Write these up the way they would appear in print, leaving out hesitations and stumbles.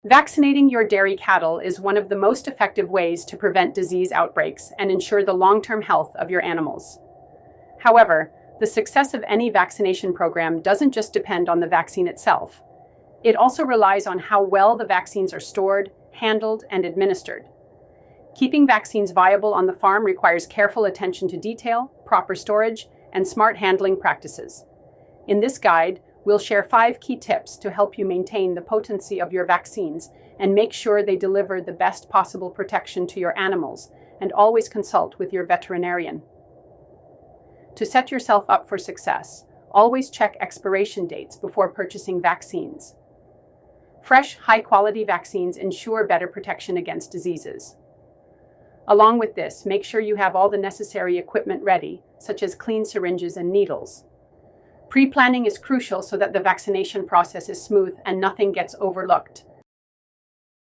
Vaccinating your dairy cattle is one of the most effective ways to prevent disease outbreaks and ensure the long-term health of your animals. However, the success of any vaccination program doesn't just depend on the vaccine itself. It also relies on how well the vaccines are stored, handled, and administered. Keeping vaccines viable on the farm requires careful attention to detail, proper storage, and smart handling practices. In this guide, we'll share 5 key tips to help you maintain the potency of your vaccines and make sure they deliver the best possible protection to your animals, and always consult with your veterinarian. To set yourself up for success, always check expiration dates before purchasing vaccines. Fresh, high-quality vaccines ensure better protection against diseases. Along with this, make sure you have all the necessary equipment ready, such as clean syringes and needles. Pre-planning is crucial so that the vaccination process is smooth and nothing gets overlooked.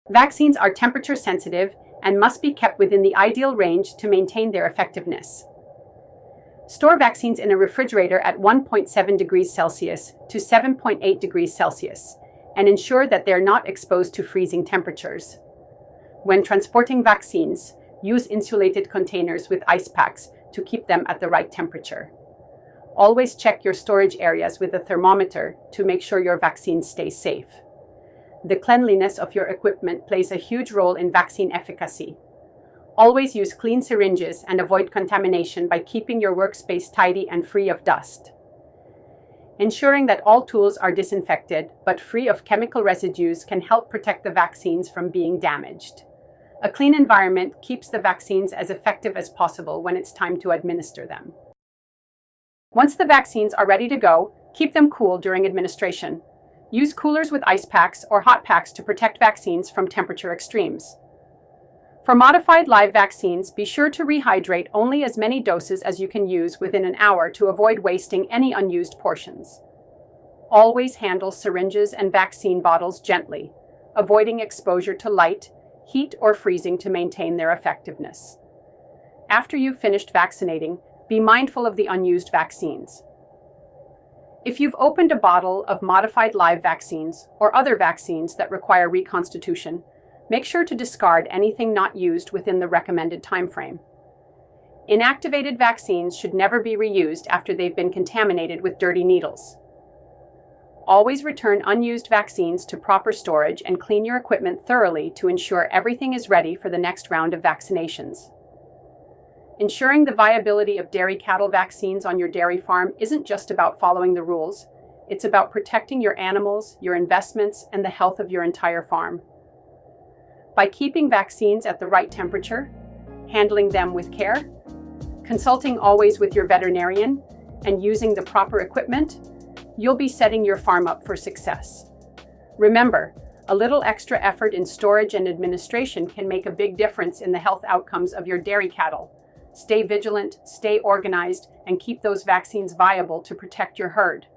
Vaccines are temperature sensitive and must be kept within the ideal range to maintain their effectiveness. Store vaccines in a refrigerator at 1.7 degrees Celsius to 7.8 degrees Celsius and ensure that they're not exposed to freezing temperatures. When transporting vaccines, use insulated containers with ice packs to keep them at the right temperature. Always check your storage areas with a thermometer to make sure your vaccines stay safe. The cleanliness of your equipment plays a huge role in vaccine efficacy. Always use clean syringes and avoid contamination by keeping your workspace tidy and free of dust. Ensuring that all tools are disinfected but free of chemical residues can help protect the vaccines from being damaged. A clean environment keeps the vaccines as effective as possible when it's time to administer them. Once the vaccines are ready to go, keep them cool during administration. Use coolers with ice packs or hot packs to protect vaccines from temperature extremes. For modified live vaccines, be sure to rehydrate only as many doses as you can use within an hour to avoid wasting any unused portions. Always handle syringes and vaccine bottles gently, avoiding exposure to light, heat, or freezing to maintain their effectiveness. After you've finished vaccinating, be mindful of the unused vaccines. If you've opened a bottle of modified live vaccines or other vaccines that require reconstitution, make sure to discard anything not used within the recommended time frame. Inactivated vaccines should never be reused after they've been contaminated with dirty needles. Always return unused vaccines to proper storage and clean your equipment thoroughly to ensure everything is ready for the next round of vaccinations. Ensuring the viability of dairy cattle vaccines on your dairy farm isn't just about following the rules. It's about protecting your animals, your investments, and the health of your entire farm. By keeping vaccines at the right temperature, handling them with care, consulting always with your veterinarian, and using the proper equipment, you'll be setting your farm up for success. Remember, a little extra effort in storage and administration can make a big difference in the health outcomes of your dairy cattle. Stay vigilant, stay organized, and keep those vaccines viable to protect your herd.